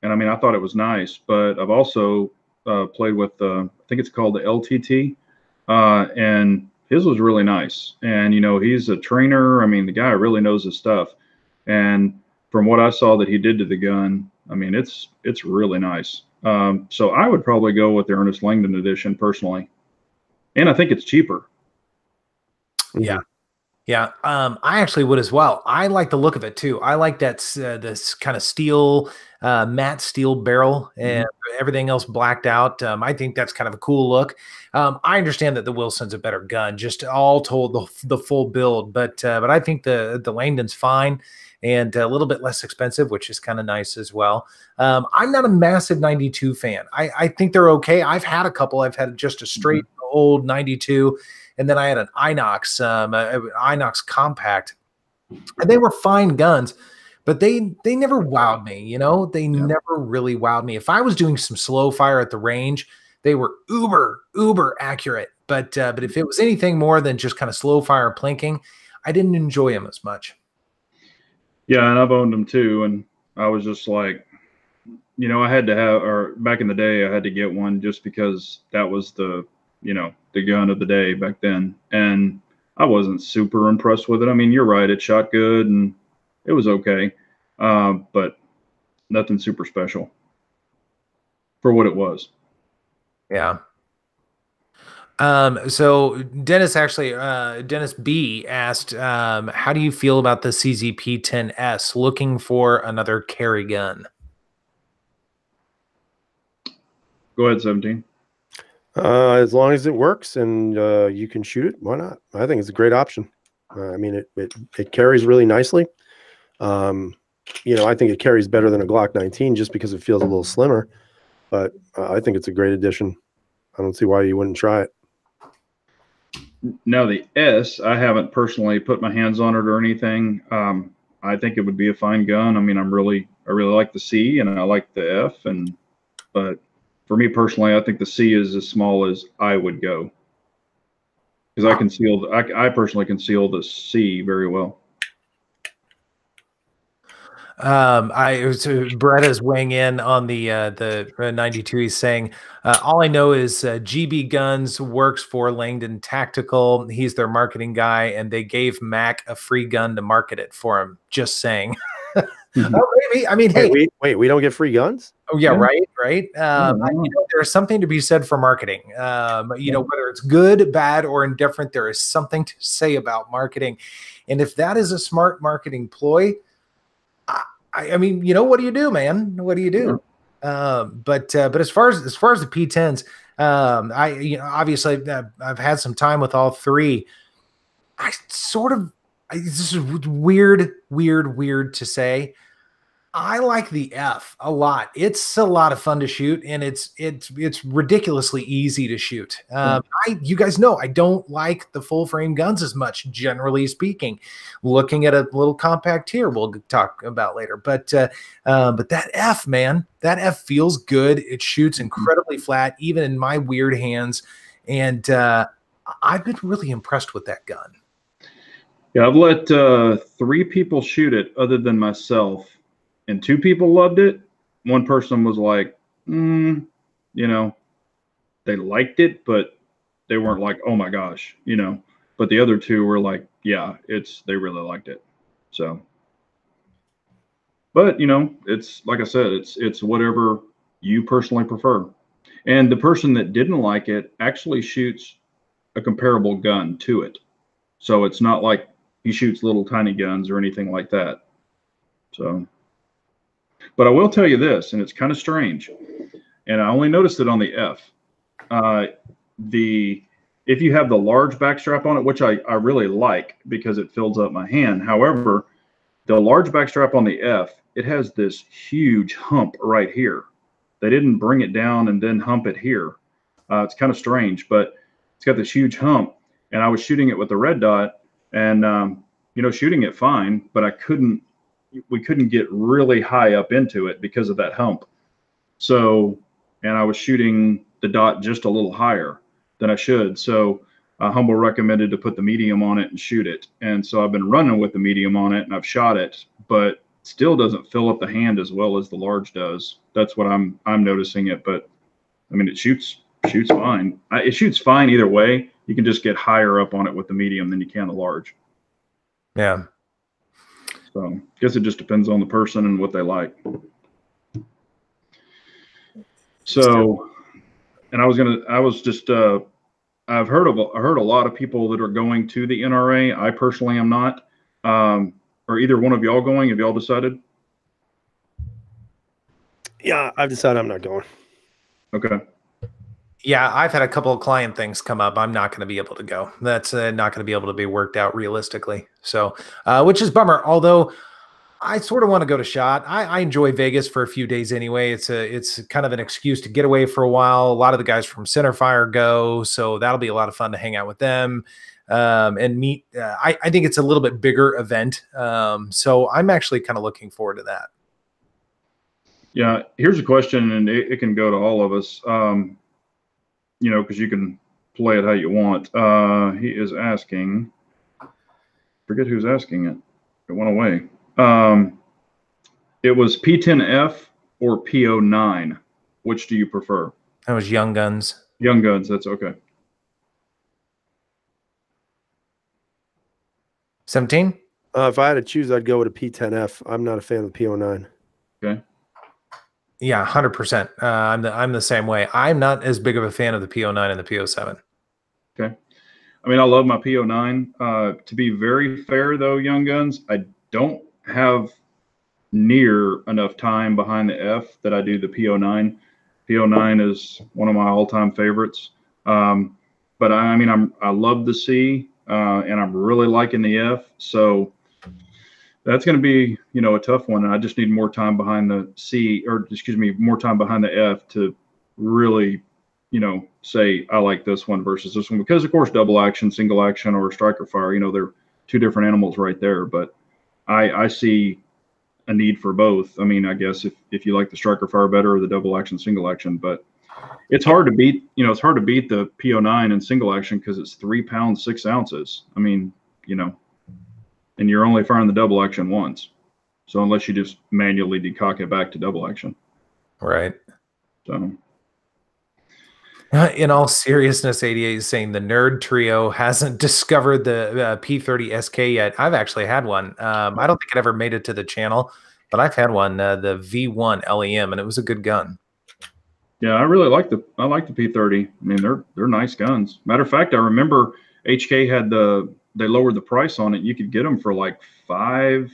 A: I thought it was nice, but I've also played with I think it's called the LTT, and his was really nice. And he's a trainer. The guy really knows his stuff. And from what I saw that he did to the gun, it's really nice. So I would probably go with the Ernest Langdon edition personally, and I think it's cheaper.
B: Yeah. Yeah, I actually would as well. I like the look of it too. I like that this kind of steel, matte steel barrel and everything else blacked out. I think that's kind of a cool look. I understand that the Wilson's a better gun, just all told the full build, but I think the Langdon's fine and a little bit less expensive, which is kind of nice as well. I'm not a massive 92 fan. I think they're okay. I've had a couple. I've had just a straight old 92. And then I had an Inox, Inox Compact, and they were fine guns, but they never wowed me. They never really wowed me. If I was doing some slow fire at the range, they were uber accurate. But if it was anything more than just kind of slow fire plinking, I didn't enjoy them as much.
A: Yeah, and I've owned them too, and I was just like, I had to have, or back in the day, I had to get one just because that was the the gun of the day back then, and I wasn't super impressed with it. I mean, you're right, it shot good and it was okay, but nothing super special for what it was.
B: Yeah. So Dennis Dennis B asked, how do you feel about the CZP-10S? Looking for another carry gun.
A: Go ahead, 17.
C: As long as it works and you can shoot it, why not? I think it's a great option. I mean, it carries really nicely. You know, I think it carries better than a Glock 19 just because it feels a little slimmer. But I think it's a great addition. I don't see why you wouldn't try it.
A: Now the S, I haven't personally put my hands on it or anything. I think it would be a fine gun. I mean, I really like the C and I like the F, but for me personally, I think the C is as small as I would go, because I personally conceal the C very well.
B: Beretta's weighing in on the 92. He's saying, all I know is GB Guns works for Langdon Tactical. He's their marketing guy, and they gave Mac a free gun to market it for him. Just saying. Oh, maybe. I mean, hey,
C: wait, we don't get free guns?
B: Oh yeah, right. You know, there's something to be said for marketing. You know, whether it's good, bad, or indifferent, there is something to say about marketing, and if that is a smart marketing ploy, I mean, you know, what do you do, man? What do you do? But as far as the P10s, you know, obviously I've had some time with all three. This is weird to say. I like the F a lot. It's a lot of fun to shoot, and it's ridiculously easy to shoot. You guys know I don't like the full frame guns as much, generally speaking. Looking at a little compact here, we'll talk about later. But that F, man, that F feels good. It shoots incredibly flat, even in my weird hands, and I've been really impressed with that gun.
A: Yeah, I've let 3 people shoot it other than myself. And 2 people loved it. One person was like, you know, they liked it, but they weren't like, oh my gosh, you know. But the other 2 were like, yeah, they really liked it. So, but you know, it's like I said, it's whatever you personally prefer. And the person that didn't like it actually shoots a comparable gun to it. So it's not like he shoots little tiny guns or anything like that. So. But I will tell you this, and it's kind of strange, and I only noticed it on the F. If you have the large backstrap on it, which I really like because it fills up my hand. However, the large backstrap on the F, it has this huge hump right here. They didn't bring it down and then hump it here. It's kind of strange, but it's got this huge hump, and I was shooting it with the red dot, and you know, shooting it fine, but we couldn't get really high up into it because of that hump. So, and I was shooting the dot just a little higher than I should. So Humble recommended to put the medium on it and shoot it. And so I've been running with the medium on it and I've shot it, but still doesn't fill up the hand as well as the large does. That's what I'm noticing it. But I mean, it shoots fine. It shoots fine either way. You can just get higher up on it with the medium than you can the large.
B: Yeah.
A: So I guess it just depends on the person and what they like. So, and I've heard a lot of people that are going to the NRA. I personally am not. Are either one of y'all going? Have y'all decided?
C: Yeah, I've decided I'm not going.
A: Okay.
B: Yeah, I've had a couple of client things come up. I'm not going to be able to go. That's not going to be able to be worked out realistically. So, which is bummer. Although I sort of want to go to SHOT. I enjoy Vegas for a few days anyway. It's kind of an excuse to get away for a while. A lot of the guys from Centerfire go, so that'll be a lot of fun to hang out with them and meet. I think it's a little bit bigger event, so I'm actually kind of looking forward to that.
A: Yeah, here's a question, and it can go to all of us. You know, because you can play it how you want. He is asking, forget who's asking it. It went away. It was P10F or P09. Which do you prefer?
B: That was Young Guns.
A: Young Guns, that's okay.
B: 17?
C: If I had to choose, I'd go with a P10F. I'm not a fan of the P09.
A: Okay.
B: Yeah, 100%. I'm the same way. I'm not as big of a fan of the P09 and the P07.
A: Okay. I mean, I love my P09. To be very fair, though, Young Guns, I don't have near enough time behind the F that I do the P09. P09 is one of my all-time favorites. But I mean, I love the C, and I'm really liking the F. So that's going to be, a tough one. And I just need more time behind the C, or excuse me, more time behind the F to really, say I like this one versus this one, because of course, double action, single action, or striker fire, they're two different animals right there. But I see a need for both. I mean, I guess if you like the striker fire better or the double action, single action, but it's hard to beat, it's hard to beat the P09 and single action because it's 3 pounds, 6 ounces. I mean, and you're only firing the double action once. So unless you just manually decock it back to double action.
B: Right.
A: So.
B: In all seriousness, 88 is saying the nerd trio hasn't discovered the P30 SK yet. I've actually had one. I don't think it ever made it to the channel, but I've had one, the V1 LEM, and it was a good gun.
A: Yeah, I really like the P30. I mean, they're nice guns. Matter of fact, I remember HK had they lowered the price on it. You could get them for like $5.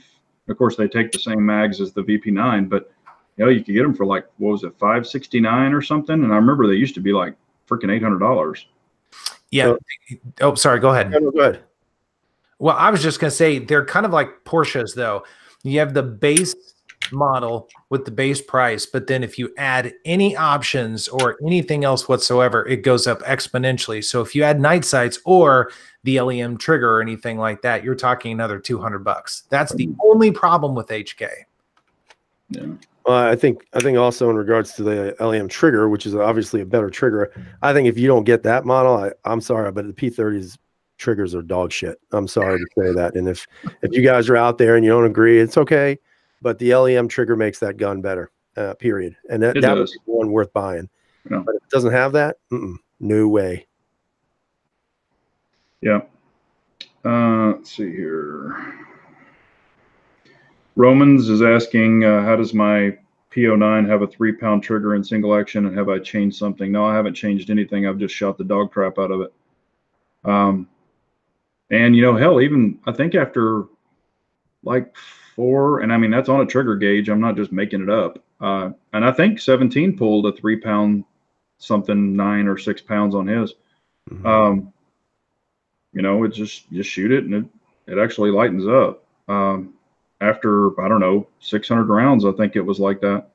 A: Of course, they take the same mags as the VP9, but you could get them for like, what was it, $569 or something? And I remember they used to be like freaking $800.
B: Yeah. Oh, sorry. Go ahead.
C: No, go ahead.
B: Well, I was just going to say they're kind of like Porsches, though. You have the base model with the base price, but then if you add any options or anything else whatsoever, it goes up exponentially. So if you add night sights or the LEM trigger or anything like that, you're talking another $200. That's the only problem with HK.
A: Yeah.
C: I think also in regards to the LEM trigger, which is obviously a better trigger, I think if you don't get that model, I'm sorry, but the P30's triggers are dog shit. I'm sorry to say that. And if you guys are out there and you don't agree, it's okay. But the LEM trigger makes that gun better, period. And that was one worth buying.
A: Yeah.
C: But if it doesn't have that, no way.
A: Yeah. Let's see here. Romans is asking, how does my P09 have a 3-pound trigger in single action, and have I changed something? No, I haven't changed anything. I've just shot the dog crap out of it. And hell, even I think after like 4, and I mean that's on a trigger gauge. I'm not just making it up. And I think 17 pulled a 3-pound something, 9 or 6 pounds on his. It's just shoot it, and it actually lightens up. After, I don't know, 600 rounds, I think it was like that.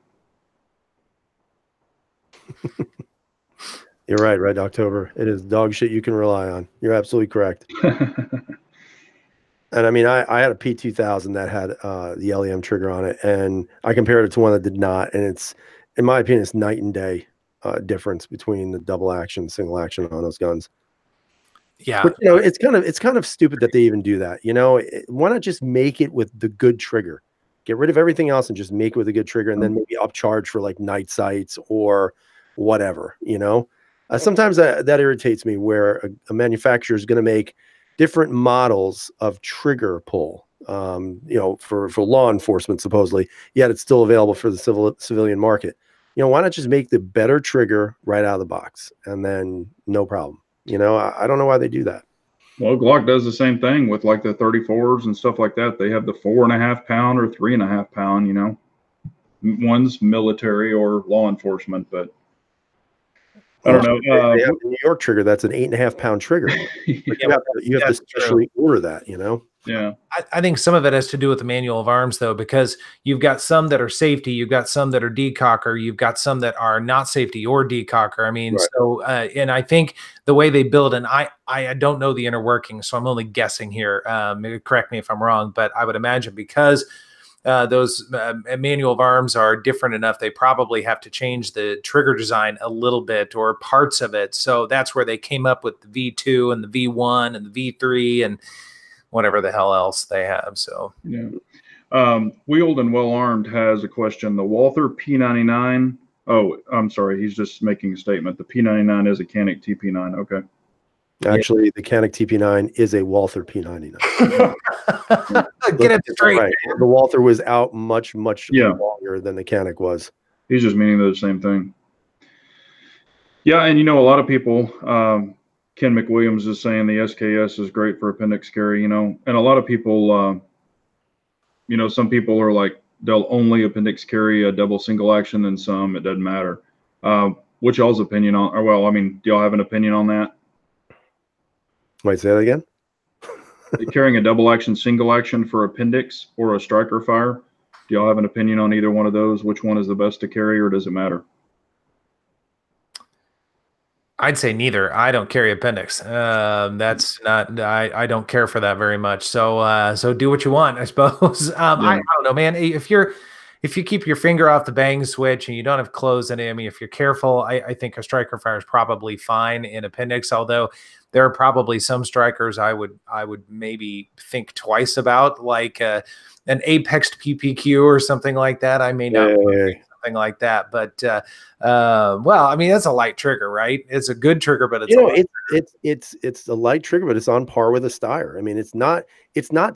C: You're right, Red October. It is dog shit you can rely on. You're absolutely correct. And I mean, I had a P2000 that had the LEM trigger on it, and I compared it to one that did not. And it's, in my opinion, it's night and day difference between the double action, single action on those guns.
B: Yeah.
C: But, it's kind of stupid that they even do that. Why not just make it with the good trigger? Get rid of everything else and just make it with a good trigger, and then maybe upcharge for like night sights or whatever. Sometimes that irritates me, where a manufacturer is going to make different models of trigger pull, for law enforcement supposedly, yet it's still available for the civilian market. Why not just make the better trigger right out of the box, and then no problem. I don't know why they do that.
A: Well, Glock does the same thing with like the 34s and stuff like that. They have the 4.5 pound or 3.5 pound, one's military or law enforcement, but I don't know.
C: They have the New York trigger. That's an 8.5 pound trigger. But you have to specially order that,
A: Yeah.
B: I think some of it has to do with the manual of arms, though, because you've got some that are safety, you've got some that are decocker, you've got some that are not safety or decocker. I mean, right. So, and I think the way they build, and I don't know the inner workings, so I'm only guessing here. Correct me if I'm wrong, but I would imagine because those manual of arms are different enough, they probably have to change the trigger design a little bit or parts of it. So that's where they came up with the V2 and the V1 and the V3 and whatever the hell else they have. So
A: yeah. Wheeled and Well Armed has a question. The Walther P99. Oh, I'm sorry. He's just making a statement. The P99 is a Canik TP9. Okay.
C: Actually, the Canik TP9 is a Walther P99.
B: Get it straight.
C: Right. The Walther was out much
A: Yeah.
C: longer than the Canik was.
A: He's just meaning the same thing. Yeah, and a lot of people, Ken McWilliams is saying the SKS is great for appendix carry, and a lot of people, some people are like, they'll only appendix carry a double single action, and some it doesn't matter. What's y'all's opinion on, or well, I mean, do y'all have an opinion on that?
C: Wait, say that again?
A: Carrying a double action, single action for appendix or a striker fire. Do y'all have an opinion on either one of those? Which one is the best to carry, or does it matter?
B: I'd say neither. I don't carry appendix. That's not. I don't care for that very much. So do what you want, I suppose. I don't know, man. If you keep your finger off the bang switch and you don't have clothes in it, I mean, if you're careful, I think a striker fire is probably fine in appendix. Although there are probably some strikers I would maybe think twice about, like an apexed PPQ or something like that. I may not. Something like that, but well, I mean, that's a light trigger, right? It's a good trigger, but
C: it's a light trigger, but it's on par with a Steyr. I mean, it's not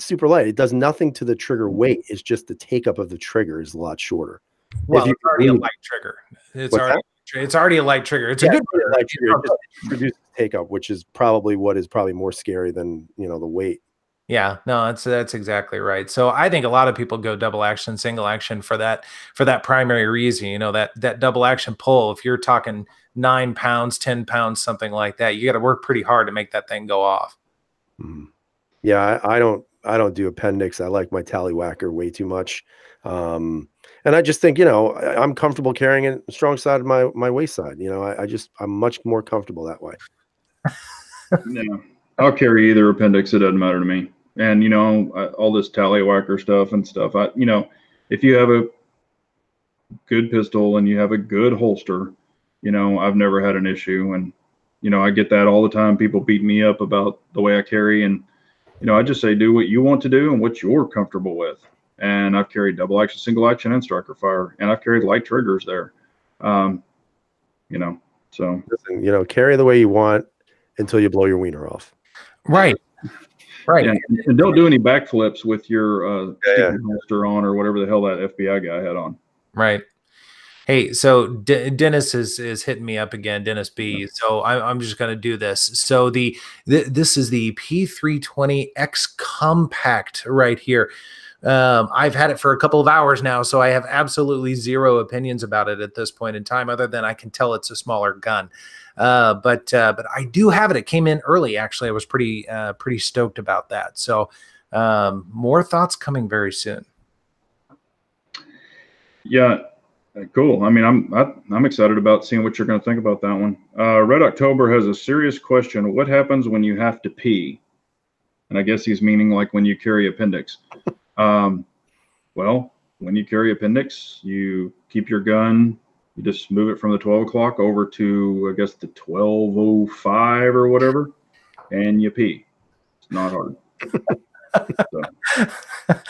C: super light. It does nothing to the trigger weight. It's just the take up of the trigger is a lot shorter.
B: Well, it's already a light trigger. It's already a light trigger. It's a good
C: light trigger. It just reduces take up, which is probably more scary than the weight.
B: Yeah, no, that's exactly right. So I think a lot of people go double action, single action for that primary reason. That double action pull, if you're talking 9 pounds, 10 pounds, something like that, you got to work pretty hard to make that thing go off.
C: Yeah, I don't do appendix. I like my tallywhacker way too much. And I just think, I'm comfortable carrying it strong side of my waist side. I'm much more comfortable that way.
A: Yeah, I'll carry either appendix. It doesn't matter to me. And, all this tallywhacker stuff and stuff, if you have a good pistol and you have a good holster, I've never had an issue. And, I get that all the time. People beat me up about the way I carry. And, I just say, do what you want to do and what you're comfortable with. And I've carried double action, single action, and striker fire. And I've carried light triggers there. So.
C: Listen, carry the way you want until you blow your wiener off.
B: Right. Right.
A: Yeah, and don't do any backflips with your holster on or whatever the hell that FBI guy had on.
B: Right. Hey, so Dennis is hitting me up again, Dennis B. So I'm just going to do this. So this is the P320X Compact right here. I've had it for a couple of hours now, so I have absolutely zero opinions about it at this point in time, other than I can tell it's a smaller gun. But I do have it. It came in early. Actually, I was pretty stoked about that. So, more thoughts coming very soon.
A: Yeah, cool. I mean, I'm excited about seeing what you're going to think about that one. Red October has a serious question. What happens when you have to pee? And I guess he's meaning like when you carry appendix. Well, when you carry appendix, you keep your gun. You just move it from the 12 o'clock over to, I guess, the 12:05 or whatever, and you pee. It's not hard.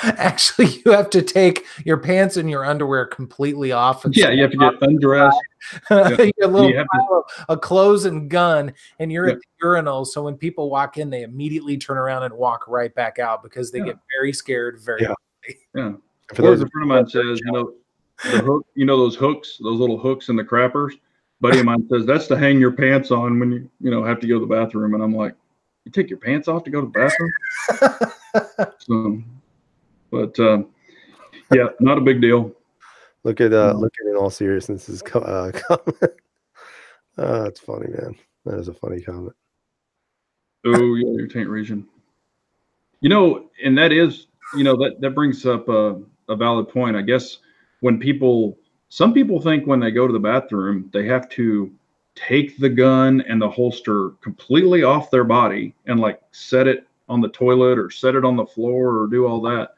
B: Actually, you have to take your pants and your underwear completely off. And
A: you have to get undressed.
B: You a little pile of clothes and gun, and you're at the urinal. So when people walk in, they immediately turn around and walk right back out because they get very scared very quickly.
A: Yeah. Or as a friend of mine says, the hook, those hooks, those little hooks in the crappers. Buddy of mine says that's to hang your pants on when you have to go to the bathroom. And I'm like, you take your pants off to go to the bathroom? Yeah, not a big deal.
C: Look at in all seriousness, this comment. It's funny, man. That is a funny comment.
A: Oh yeah, your taint region. And that is, that brings up a valid point. I guess some people think when they go to the bathroom, they have to take the gun and the holster completely off their body and like set it on the toilet or set it on the floor or do all that,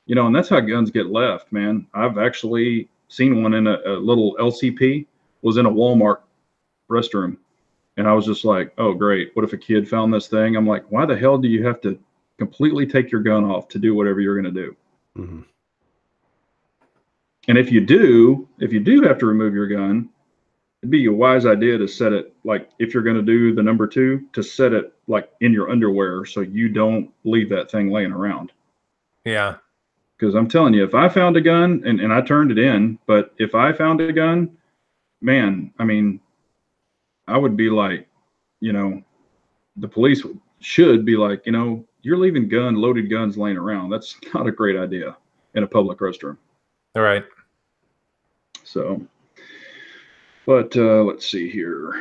A: and that's how guns get left, man. I've actually seen one in a little LCP, was in a Walmart restroom. And I was just like, oh, great. What if a kid found this thing? I'm like, why the hell do you have to completely take your gun off to do whatever you're going to do? And if you do have to remove your gun, it'd be a wise idea to set it, like, if you're going to do the number 2, to set it like in your underwear so you don't leave that thing laying around.
B: Yeah.
A: Because I'm telling you, if I found a gun and I turned it in, but if I found a gun, man, I mean, I would be like, the police should be like, you're leaving loaded guns laying around. That's not a great idea in a public restroom.
B: All right.
A: So, but let's see here.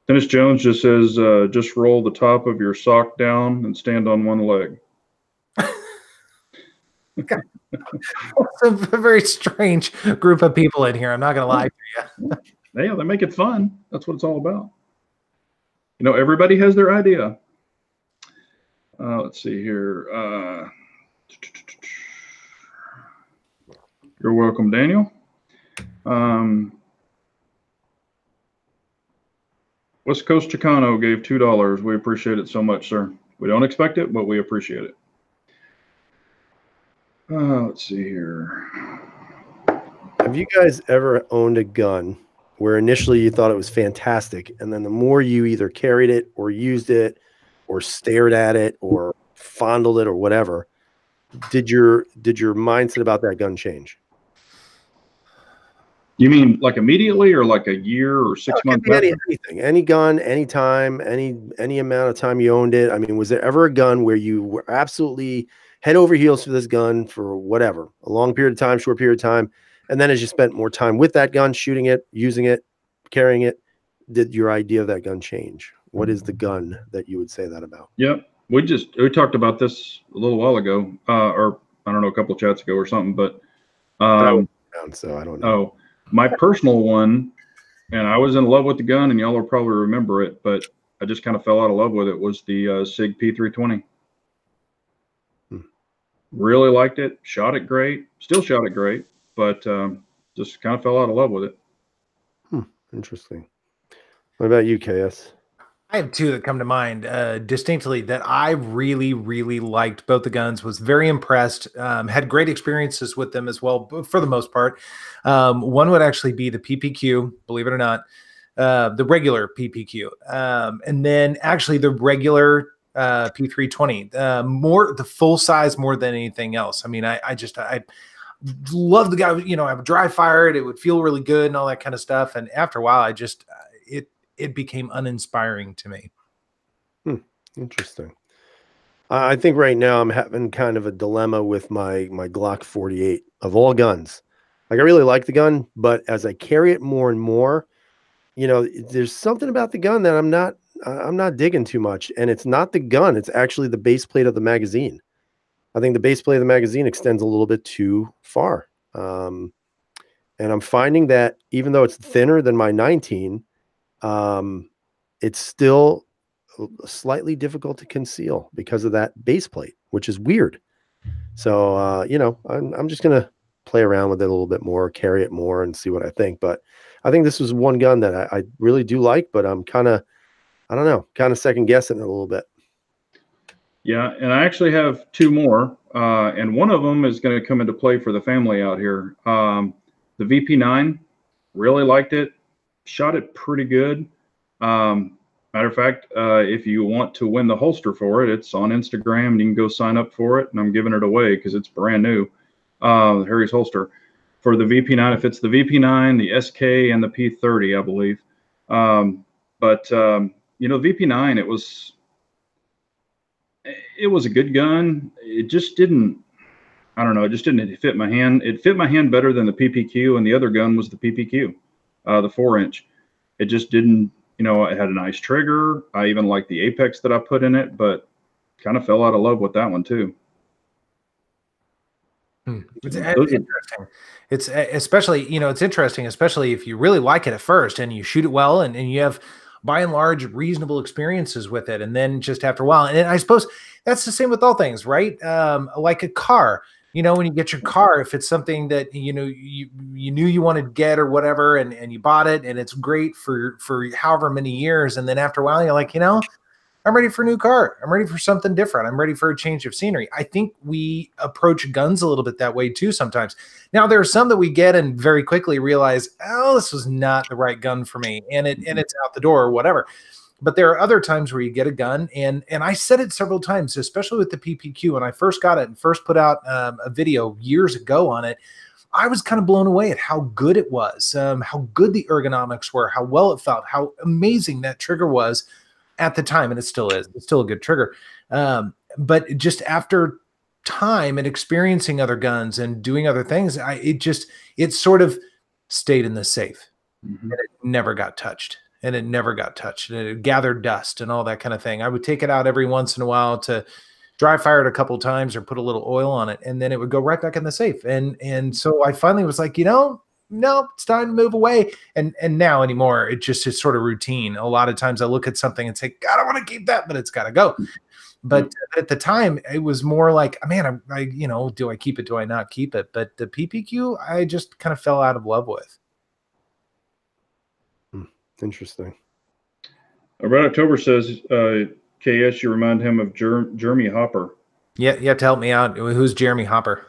A: Dennis Jones just says, just roll the top of your sock down and stand on one leg.
B: It's a very strange group of people in here. I'm not going to lie to you.
A: Yeah, they make it fun. That's what it's all about. Everybody has their idea. Let's see here. You're welcome, Daniel. West Coast Chicano gave $2. We appreciate it so much, sir. We don't expect it, but we appreciate it. Let's see here.
C: Have you guys ever owned a gun where initially you thought it was fantastic, and then the more you either carried it or used it or stared at it or fondled it or whatever, did your mindset about that gun change?
A: You mean like immediately, or like a year or 6 months?
C: Anything, any gun, anytime, any amount of time you owned it. I mean, was there ever a gun where you were absolutely head over heels for this gun for whatever, a long period of time, short period of time, and then as you spent more time with that gun, shooting it, using it, carrying it, did your idea of that gun change? What is the gun that you would say that about?
A: Yep. We talked about this a little while ago, or I don't know, a couple of chats ago or something, but
C: so I don't know.
A: Oh, my personal one, and I was in love with the gun, and y'all will probably remember it, but I just kind of fell out of love with it, was the SIG P320. Really liked it, shot it great, still shot it great, but just kind of fell out of love with it.
C: Interesting. What about you, KS?
B: I have two that come to mind distinctly that I really, really liked. Both the guns, was very impressed, had great experiences with them as well, for the most part. One would actually be the PPQ, believe it or not, the regular PPQ. And then actually the regular P320, more the full size more than anything else. I mean, I love the guy, I would dry fire it. It would feel really good and all that kind of stuff. And after a while, it became uninspiring to me.
C: Interesting. I think right now I'm having kind of a dilemma with my Glock 48 of all guns. Like, I really like the gun, but as I carry it more and more, there's something about the gun that I'm not digging too much. And it's not the gun. It's actually the base plate of the magazine. I think the base plate of the magazine extends a little bit too far. And I'm finding that even though it's thinner than my 19, it's still slightly difficult to conceal because of that base plate, which is weird. So, I'm just going to play around with it a little bit more, carry it more, and see what I think. But I think this was one gun that I really do like, but I'm kind of second guessing it a little bit.
A: Yeah, and I actually have two more, and one of them is going to come into play for the family out here. The VP9, really liked it, shot it pretty good. Matter of fact, if you want to win the holster for it, it's on Instagram, and you can go sign up for it, and I'm giving it away because it's brand new. Harry's holster for the VP9. If it's the VP9, the SK, and the P30, I believe. But VP9, it was a good gun. It just didn't, I don't know, it just didn't fit my hand. It fit my hand better than the PPQ, and the other gun was the PPQ, the 4-inch. It just didn't, it had a nice trigger. I even liked the Apex that I put in it, but kind of fell out of love with that one too.
B: It's interesting. It's especially, it's interesting, especially if you really like it at first and you shoot it well and you have by and large reasonable experiences with it. And then just after a while, and I suppose that's the same with all things, right? Like a car, when you get your car, if it's something that, you knew you wanted to get or whatever, and you bought it and it's great for however many years. And then after a while, you're like, I'm ready for a new car. I'm ready for something different. I'm ready for a change of scenery. I think we approach guns a little bit that way too sometimes. Now there are some that we get and very quickly realize, oh, this was not the right gun for me, and it's out the door or whatever. But there are other times where you get a gun, and I said it several times, especially with the PPQ. When I first got it and first put out a video years ago on it, I was kind of blown away at how good it was, how good the ergonomics were, how well it felt, how amazing that trigger was at the time, and it still is. It's still a good trigger. But just after time and experiencing other guns and doing other things, it sort of stayed in the safe. And it never got touched. And it never got touched. And it gathered dust and all that kind of thing. I would take it out every once in a while to dry fire it a couple of times or put a little oil on it, and then it would go right back in the safe. And so I finally was like, no, it's time to move away. And now anymore, it's sort of routine. A lot of times I look at something and say, God, I want to keep that, but it's got to go. But at the time, it was more like, man, do I keep it? Do I not keep it? But the PPQ, I just kind of fell out of love with.
C: Interesting.
A: Red October says, KS, you remind him of Jeremy Hopper.
B: Yeah, you have to help me out. Who's Jeremy Hopper?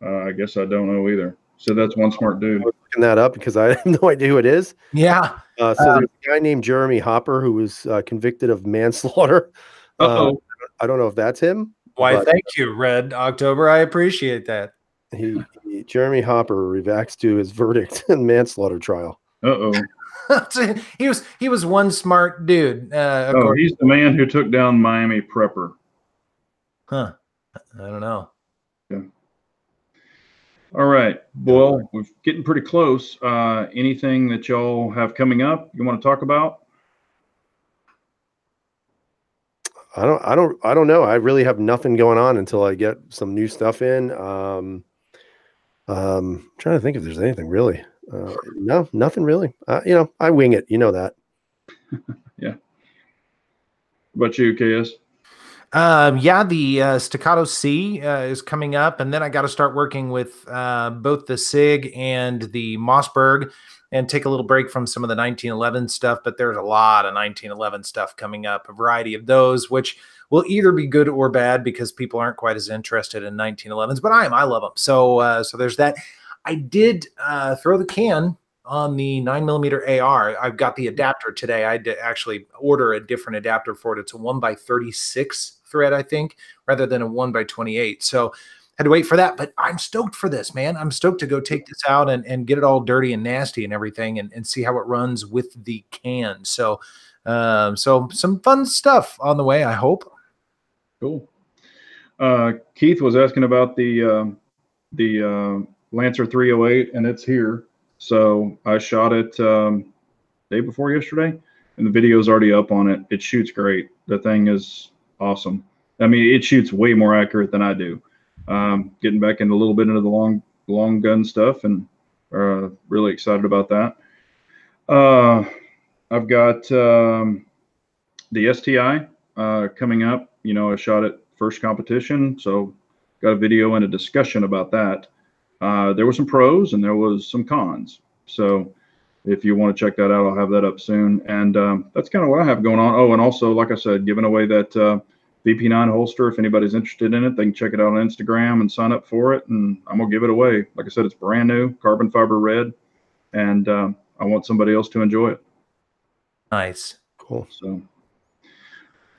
A: I guess I don't know either. So that's one smart dude.
C: I was looking that up because I have no idea who it is.
B: Yeah.
C: So there's a guy named Jeremy Hopper who was convicted of manslaughter. I don't know if that's him.
B: Why, thank you, Red October. I appreciate that.
C: Jeremy Hopper reacts to his verdict in manslaughter trial.
B: He was one smart dude.
A: He's the man who took down Miami Prepper.
B: Huh. I don't know.
A: Yeah. All right. Well, we're getting pretty close. Anything that y'all have coming up you want to talk about?
C: I don't know. I really have nothing going on until I get some new stuff in. Trying to think if there's anything really. No, nothing really. I wing it. You know that.
A: Yeah. What about you, KS?
B: The Staccato C is coming up, and then I got to start working with both the SIG and the Mossberg, and take a little break from some of the 1911 stuff. But there's a lot of 1911 stuff coming up, a variety of those, which will either be good or bad because people aren't quite as interested in 1911s. But I love them. So there's that. I did throw the can on the 9mm AR. I've got the adapter today. I did actually order a different adapter for it. It's a 1x36 thread, I think, rather than a 1x28. So had to wait for that, but I'm stoked for this, man. I'm stoked to go take this out and get it all dirty and nasty and everything and see how it runs with the can. So some fun stuff on the way, I hope.
A: Cool. Keith was asking about the Lancer 308, and it's here. So I shot it day before yesterday, and the video's already up on it. It shoots great. The thing is awesome. I mean, it shoots way more accurate than I do. Getting back into a little bit into the long gun stuff, and really excited about that. I've got the STI coming up. I shot it first competition, so got a video and a discussion about that. There were some pros and there was some cons. So if you want to check that out, I'll have that up soon. And that's kind of what I have going on. Oh, and also, like I said, giving away that VP9 holster. If anybody's interested in it, they can check it out on Instagram and sign up for it. And I'm going to give it away. Like I said, it's brand new, carbon fiber red. And I want somebody else to enjoy it.
B: Nice.
C: Cool.
A: So,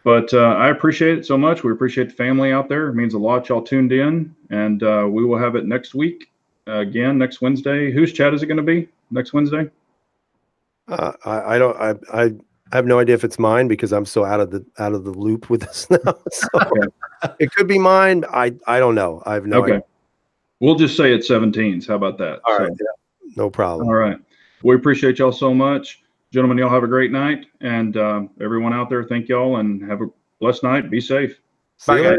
A: but I appreciate it so much. We appreciate the family out there. It means a lot y'all tuned in. And we will have it next week. Again, next Wednesday. Whose chat is it going to be next Wednesday?
C: I have no idea if it's mine because I'm so out of the loop with this now. So it could be mine. I don't know. I have no idea.
A: We'll just say it's 17s. How about that?
C: All right. Yeah, no problem.
A: All right. We appreciate y'all so much. Gentlemen, y'all have a great night. And everyone out there, thank y'all and have a blessed night. Be safe.
C: Bye, guys.